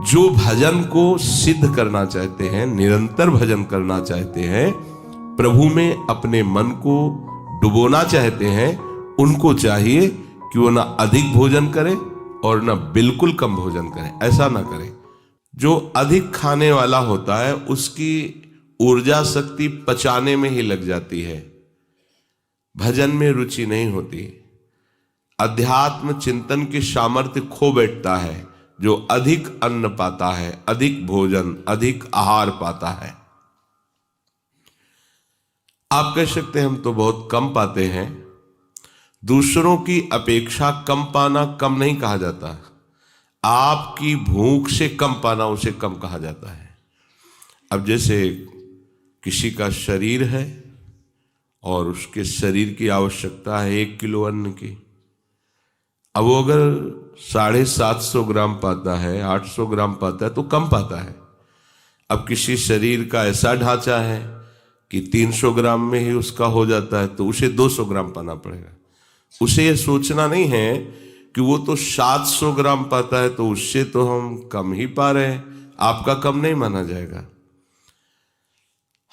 जो भजन को सिद्ध करना चाहते हैं, निरंतर भजन करना चाहते हैं, प्रभु में अपने मन को डुबोना चाहते हैं, उनको चाहिए कि वो ना अधिक भोजन करें और ना बिल्कुल कम भोजन करें। ऐसा ना करें। जो अधिक खाने वाला होता है उसकी ऊर्जा शक्ति पचाने में ही लग जाती है, भजन में रुचि नहीं होती। अध्यात्म चिंतन की सामर्थ्य खो बैठता है जो अधिक अन्न पाता है, अधिक भोजन, अधिक आहार पाता है। आप कह सकते हैं हम तो बहुत कम पाते हैं। दूसरों की अपेक्षा कम पाना कम नहीं कहा जाता। आपकी भूख से कम पाना उसे कम कहा जाता है। अब जैसे किसी का शरीर है और उसके शरीर की आवश्यकता है 1 किलो अन्न की। अब वो अगर 750 ग्राम पाता है, 800 ग्राम पाता है तो कम पाता है। अब किसी शरीर का ऐसा ढांचा है कि 300 ग्राम में ही उसका हो जाता है तो उसे 200 ग्राम पाना पड़ेगा। उसे यह सोचना नहीं है कि वो तो 700 ग्राम पाता है तो उससे तो हम कम ही पा रहे हैं, आपका कम नहीं माना जाएगा।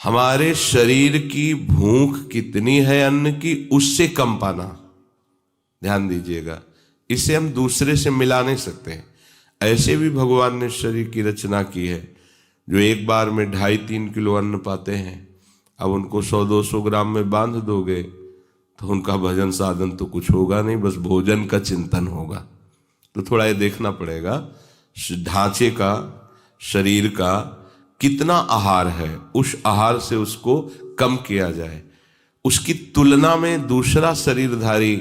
हमारे शरीर की भूख कितनी है अन्न की, उससे कम पाना, ध्यान दीजिएगा। इसे हम दूसरे से मिला नहीं सकते। ऐसे भी भगवान ने शरीर की रचना की है जो एक बार में 2.5-3 किलो अन्न पाते हैं। अब उनको 100-200 ग्राम में बांध दोगे तो उनका भजन साधन तो कुछ होगा नहीं, बस भोजन का चिंतन होगा। तो थोड़ा ये देखना पड़ेगा ढांचे का, शरीर का कितना आहार है, उस आहार से उसको कम किया जाए। उसकी तुलना में दूसरा शरीरधारी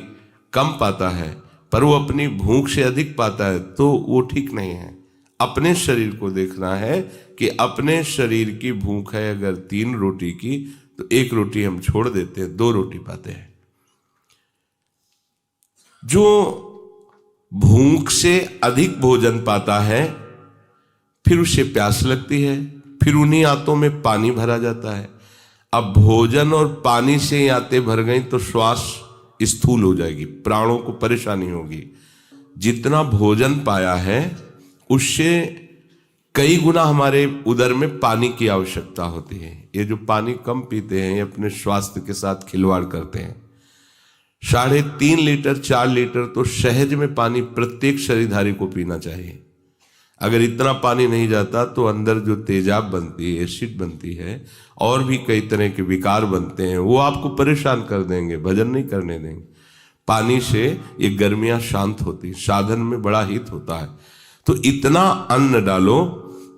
कम पाता है पर वो अपनी भूख से अधिक पाता है तो वो ठीक नहीं है। अपने शरीर को देखना है कि अपने शरीर की भूख है अगर 3 रोटी की तो 1 रोटी हम छोड़ देते हैं, 2 रोटी पाते हैं। जो भूख से अधिक भोजन पाता है फिर उसे प्यास लगती है, फिर उन्हीं आंतों में पानी भरा जाता है। अब भोजन और पानी से आंतें भर गई तो श्वास स्थूल हो जाएगी, प्राणों को परेशानी होगी। जितना भोजन पाया है उससे कई गुना हमारे उदर में पानी की आवश्यकता होती है। ये जो पानी कम पीते हैं ये अपने स्वास्थ्य के साथ खिलवाड़ करते हैं। 3.5 लीटर 4 लीटर तो सहज में पानी प्रत्येक शरीरधारी को पीना चाहिए। अगर इतना पानी नहीं जाता तो अंदर जो तेजाब बनती है, एसिड बनती है, और भी कई तरह के विकार बनते हैं, वो आपको परेशान कर देंगे, भजन नहीं करने देंगे। पानी से ये गर्मियां शांत होती, साधन में बड़ा हित होता है। तो इतना अन्न डालो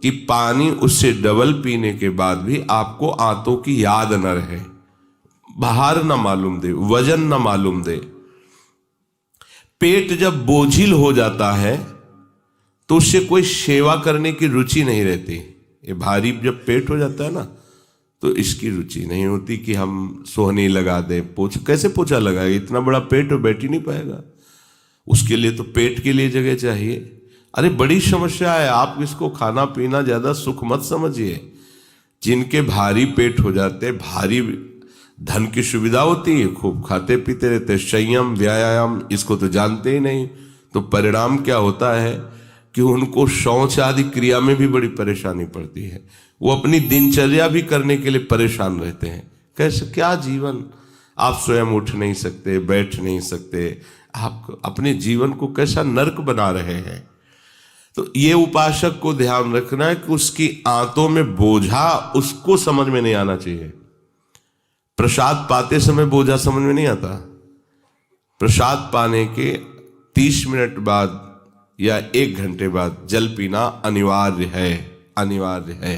कि पानी उससे डबल पीने के बाद भी आपको आंतों की याद न रहे, बाहर न मालूम दे, वजन न मालूम दे। पेट जब बोझिल हो जाता है तो उससे कोई सेवा करने की रुचि नहीं रहती। ये भारी जब पेट हो जाता है ना तो इसकी रुचि नहीं होती कि हम सोहनी लगा दें, कैसे पोछा लगाएगा, इतना बड़ा पेट हो, बैठ ही नहीं पाएगा। उसके लिए तो पेट के लिए जगह चाहिए। अरे बड़ी समस्या है। आप इसको खाना पीना ज्यादा सुख मत समझिए। जिनके भारी पेट हो जाते, भारी धन की सुविधा होती है, खूब खाते पीते रहते, संयम व्यायाम इसको तो जानते ही नहीं, तो परिणाम क्या होता है कि उनको शौच आदि क्रिया में भी बड़ी परेशानी पड़ती है। वो अपनी दिनचर्या भी करने के लिए परेशान रहते हैं। कैसे, क्या जीवन, आप स्वयं उठ नहीं सकते, बैठ नहीं सकते, आप अपने जीवन को कैसा नर्क बना रहे हैं। तो ये उपासक को ध्यान रखना है कि उसकी आंतों में बोझा उसको समझ में नहीं आना चाहिए। प्रसाद पाते समय बोझा समझ में नहीं आता। प्रसाद पाने के 30 मिनट बाद या 1 घंटे बाद जल पीना अनिवार्य है, अनिवार्य है।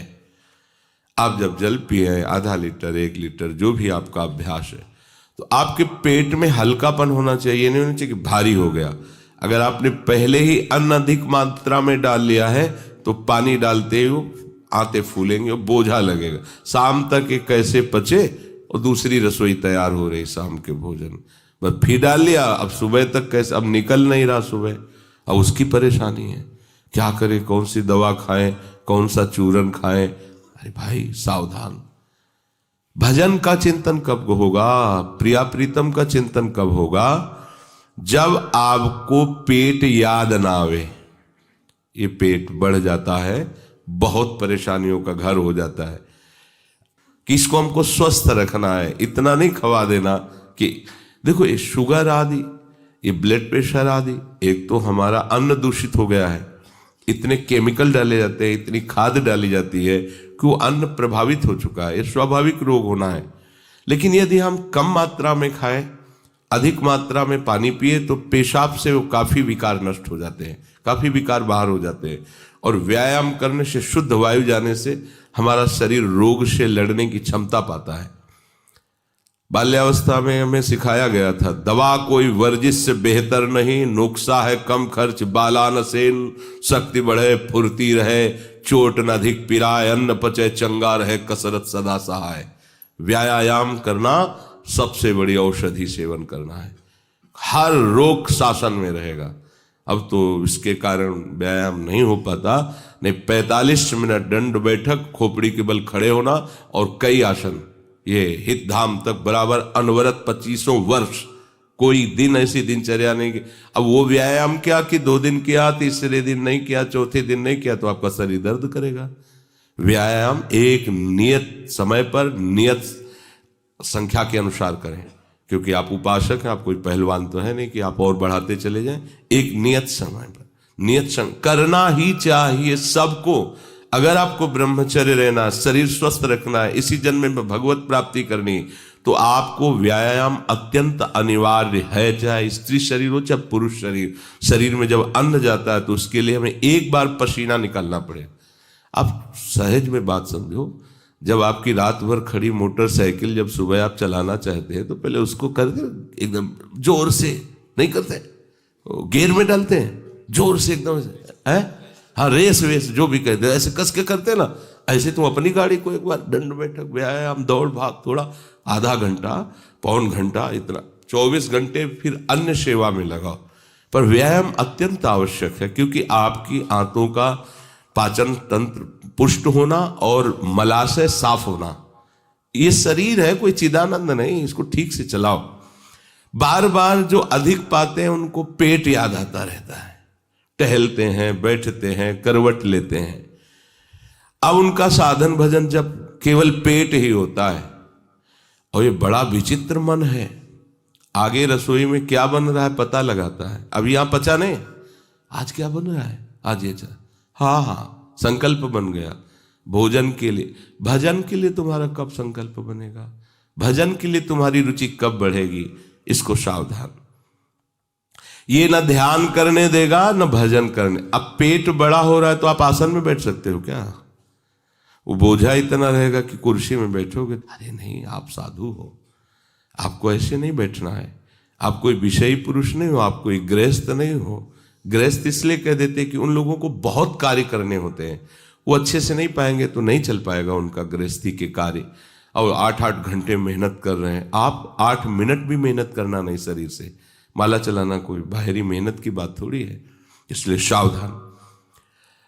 आप जब जल पिए आधा लीटर 1 लीटर जो भी आपका अभ्यास है तो आपके पेट में हल्कापन होना चाहिए, नहीं होना चाहिए कि भारी हो गया। अगर आपने पहले ही अन्न अधिक मात्रा में डाल लिया है तो पानी डालते ही आंतें फूलेंगे और बोझा लगेगा। शाम तक ये कैसे पचे और दूसरी रसोई तैयार हो रही शाम के भोजन, बस फिर डाल लिया, अब सुबह तक कैसे, अब निकल नहीं रहा सुबह, अब उसकी परेशानी है। क्या करें, कौन सी दवा खाएं, कौन सा चूरन खाएं। अरे भाई सावधान। भजन का चिंतन कब होगा, प्रिया प्रीतम का चिंतन कब होगा, जब आपको पेट याद ना आवे। ये पेट बढ़ जाता है, बहुत परेशानियों का घर हो जाता है। कि इसको हमको स्वस्थ रखना है, इतना नहीं खवा देना कि देखो ये शुगर आदि, ये ब्लड प्रेशर आदि, एक तो हमारा अन्न दूषित हो गया है, इतने केमिकल डाले जाते हैं, इतनी खाद डाली जाती है कि वो अन्न प्रभावित हो चुका है, ये स्वाभाविक रोग होना है। लेकिन यदि हम कम मात्रा में खाएं, अधिक मात्रा में पानी पिए, तो पेशाब से वो काफी विकार नष्ट हो जाते हैं, काफी विकार बाहर हो जाते हैं। और व्यायाम करने से, शुद्ध वायु जाने से हमारा शरीर रोग से लड़ने की क्षमता पाता है। बाल्यावस्था में हमें सिखाया गया था, दवा कोई वर्जिश से बेहतर नहीं, नुस्खा है कम खर्च बाला न सेन, शक्ति बढ़े फुर्ती रहे, चोट न अधिक पिराए, अन्न पचे चंगा रहे, कसरत सदा सहाय। व्यायाम करना सबसे बड़ी औषधि सेवन करना है, हर रोग शासन में रहेगा। अब तो इसके कारण व्यायाम नहीं हो पाता, नहीं 45 मिनट दंड बैठक, खोपड़ी के बल खड़े होना और कई आसन, ये हित धाम तक बराबर अनवरत 25 वर्ष, कोई दिन ऐसी दिनचर्या नहीं की। अब वो व्यायाम क्या कि 2 दिन किया, तीसरे दिन नहीं किया, चौथे दिन नहीं किया तो आपका शरीर दर्द करेगा। व्यायाम एक नियत समय पर, नियत संख्या के अनुसार करें, क्योंकि आप उपासक हैं, आप कोई पहलवान तो है नहीं कि आप और बढ़ाते चले जाएं। एक नियत समय पर, नियत करना ही चाहिए सबको। अगर आपको ब्रह्मचर्य रहना, शरीर स्वस्थ रखना है, इसी जन्म में भगवत प्राप्ति करनी, तो आपको व्यायाम अत्यंत अनिवार्य है, चाहे स्त्री शरीर हो चाहे पुरुष शरीर। शरीर में जब अन्न जाता है तो उसके लिए हमें एक बार पसीना निकालना पड़े। आप सहज में बात समझो, जब आपकी रात भर खड़ी मोटरसाइकिल जब सुबह आप चलाना चाहते हैं तो पहले उसको करते एकदम जोर से, नहीं करते, गियर में डालते हैं जोर से एकदम है, हाँ रेस वेस जो भी कहते हैं ऐसे कस के करते हैं ना, ऐसे तुम अपनी गाड़ी को एक बार दंड बैठक व्यायाम दौड़ भाग थोड़ा आधा घंटा पौन घंटा इतना 24 घंटे फिर अन्य सेवा में लगाओ। पर व्यायाम अत्यंत आवश्यक है, क्योंकि आपकी आंतों का पाचन तंत्र पुष्ट होना और मलाशय साफ होना, ये शरीर है कोई चिदानंद नहीं, इसको ठीक से चलाओ। बार बार जो अधिक पाते हैं उनको पेट याद आता रहता है, टहलते हैं, बैठते हैं, करवट लेते हैं। अब उनका साधन भजन जब केवल पेट ही होता है, और ये बड़ा विचित्र मन है, आगे रसोई में क्या बन रहा है पता लगाता है। अब यहां पचा नहीं, आज क्या बन रहा है, आज ये हाँ हाँ संकल्प बन गया भोजन के लिए। भजन के लिए तुम्हारा कब संकल्प बनेगा, भजन के लिए तुम्हारी रुचि कब बढ़ेगी, इसको सावधान। ये न ध्यान करने देगा न भजन करने। अब पेट बड़ा हो रहा है तो आप आसन में बैठ सकते हो क्या, वो बोझा इतना रहेगा कि कुर्सी में बैठोगे, अरे नहीं, आप साधु हो, आपको ऐसे नहीं बैठना है। आप कोई विषयी पुरुष नहीं हो, आप कोई गृहस्थ नहीं हो। गृहस्थ इसलिए कह देते कि उन लोगों को बहुत कार्य करने होते हैं, वो अच्छे से नहीं पाएंगे तो नहीं चल पाएगा उनका गृहस्थी के कार्य। और 8-8 घंटे मेहनत कर रहे हैं, आप 8 मिनट भी मेहनत करना नहीं शरीर से, माला चलाना कोई बाहरी मेहनत की बात थोड़ी है। इसलिए सावधान,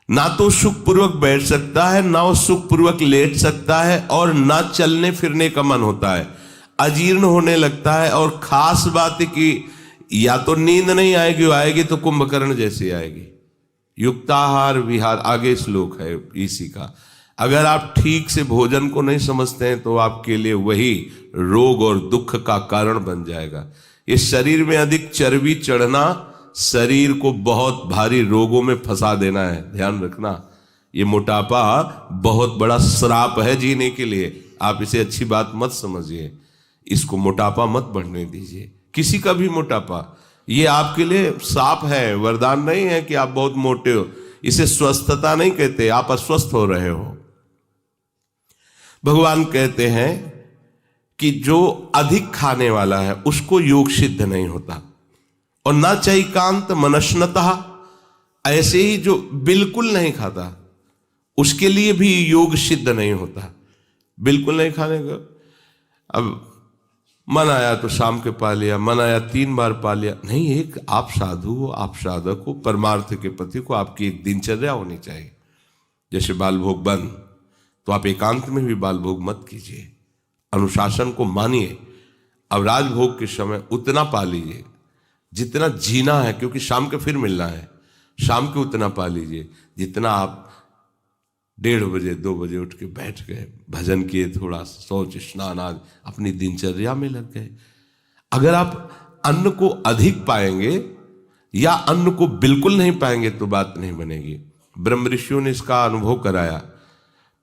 ना तो सुखपूर्वक बैठ सकता है, ना वो सुखपूर्वक लेट सकता है, और ना चलने फिरने का मन होता है, अजीर्ण होने लगता है। और खास बात है कि या तो नींद नहीं आएगी, आएगी तो कुंभकर्ण जैसी आएगी। युक्ताहार विहार, आगे श्लोक है इसी का। अगर आप ठीक से भोजन को नहीं समझते हैं तो आपके लिए वही रोग और दुख का कारण बन जाएगा। ये शरीर में अधिक चर्बी चढ़ना शरीर को बहुत भारी रोगों में फंसा देना है, ध्यान रखना। ये मोटापा बहुत बड़ा श्राप है जीने के लिए, आप इसे अच्छी बात मत समझिए, इसको मोटापा मत बढ़ने दीजिए, किसी का भी मोटापा। ये आपके लिए शाप है, वरदान नहीं है कि आप बहुत मोटे हो, इसे स्वस्थता नहीं कहते, आप अस्वस्थ हो रहे हो। भगवान कहते हैं कि जो अधिक खाने वाला है उसको योग सिद्ध नहीं होता, और न चैकांत मनस्नतः, ऐसे ही जो बिल्कुल नहीं खाता उसके लिए भी योग सिद्ध नहीं होता। बिल्कुल नहीं खाने का, अब मन आया तो शाम के पा लिया, मन आया 3 बार पा लिया, नहीं। एक आप साधु हो, आप साधक हो, परमार्थ के पति को आपकी एक दिनचर्या होनी चाहिए। जैसे बाल भोग बंद, तो आप एकांत में भी बाल भोग मत कीजिए, अनुशासन को मानिए। अब राजभोग के समय उतना पा लीजिए जितना जीना है, क्योंकि शाम के फिर मिलना है। शाम को उतना पा लीजिए जितना आप 1:30 बजे 2 बजे उठ के बैठ गए, भजन किए, थोड़ा शौच स्नान आदि अपनी दिनचर्या में लग गए। अगर आप अन्न को अधिक पाएंगे या अन्न को बिल्कुल नहीं पाएंगे तो बात नहीं बनेगी। ब्रह्म ऋषियों ने इसका अनुभव कराया।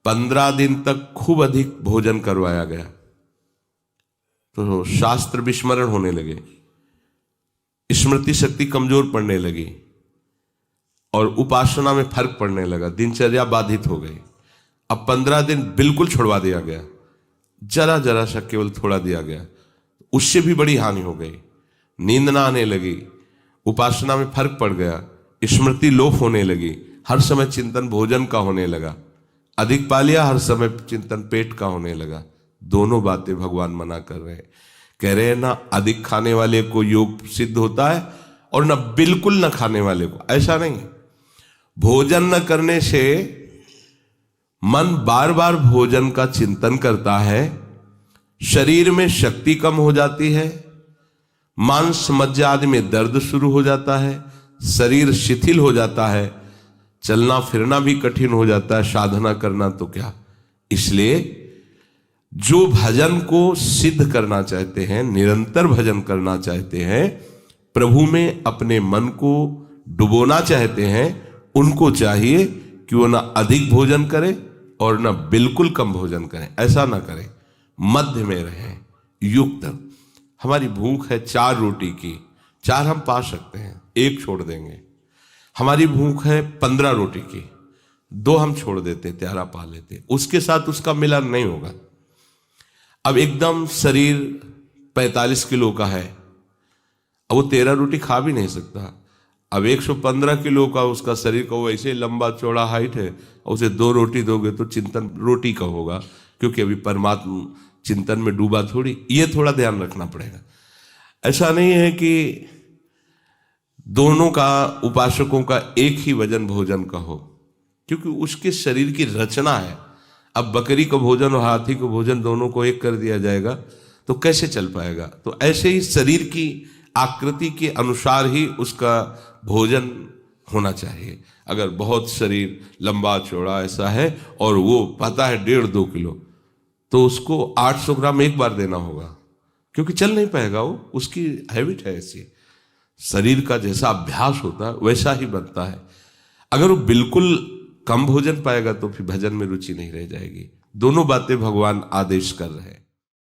15 दिन तक खूब अधिक भोजन करवाया गया तो शास्त्र विस्मरण होने लगे, स्मृति शक्ति कमजोर पड़ने लगी और उपासना में फर्क पड़ने लगा, दिनचर्या बाधित हो गई। अब 15 दिन बिल्कुल छुड़वा दिया गया, जरा जरा सा केवल थोड़ा दिया गया, उससे भी बड़ी हानि हो गई। नींद ना आने लगी, उपासना में फर्क पड़ गया, स्मृति लोप होने लगी, हर समय चिंतन भोजन का होने लगा, अधिक पा लिया, हर समय चिंतन पेट का होने लगा। दोनों बातें भगवान मना कर रहे हैं। कह रहे हैं ना अधिक खाने वाले को योग सिद्ध होता है और ना बिल्कुल न खाने वाले को, ऐसा नहीं। भोजन न करने से मन बार बार भोजन का चिंतन करता है, शरीर में शक्ति कम हो जाती है, मांस मज्जा आदि में दर्द शुरू हो जाता है, शरीर शिथिल हो जाता है, चलना फिरना भी कठिन हो जाता है, साधना करना तो क्या। इसलिए जो भजन को सिद्ध करना चाहते हैं, निरंतर भजन करना चाहते हैं, प्रभु में अपने मन को डुबोना चाहते हैं, उनको चाहिए कि वो ना अधिक भोजन करें और ना बिल्कुल कम भोजन करें। ऐसा ना करें, मध्य में रहें, युक्त। हमारी भूख है 4 रोटी की, 4 हम पा सकते हैं, 1 छोड़ देंगे। हमारी भूख है 15 रोटी की, 2 हम छोड़ देते, 13 पा लेते, उसके साथ उसका मिलन नहीं होगा। अब एकदम शरीर 45 किलो का है, अब वो 13 रोटी खा भी नहीं सकता। अब 115 किलो का उसका शरीर का, वो ऐसे लंबा चौड़ा हाइट है, उसे 2 रोटी दोगे तो चिंतन रोटी का होगा, क्योंकि अभी परमात्मा चिंतन में डूबा थोड़ी। ये थोड़ा ध्यान रखना पड़ेगा। ऐसा नहीं है कि दोनों का, उपासकों का एक ही वजन भोजन का हो, क्योंकि उसके शरीर की रचना है। अब बकरी को भोजन और हाथी को भोजन दोनों को एक कर दिया जाएगा तो कैसे चल पाएगा। तो ऐसे ही शरीर की आकृति के अनुसार ही उसका भोजन होना चाहिए। अगर बहुत शरीर लंबा चौड़ा ऐसा है और वो पता है 1.5-2 किलो, तो उसको 800 ग्राम एक बार देना होगा, क्योंकि चल नहीं पाएगा, वो उसकी हैबिट है ऐसी। शरीर का जैसा अभ्यास होता है वैसा ही बनता है। अगर वो बिल्कुल कम भोजन पाएगा तो फिर भजन में रुचि नहीं रह जाएगी। दोनों बातें भगवान आदेश कर रहे हैं।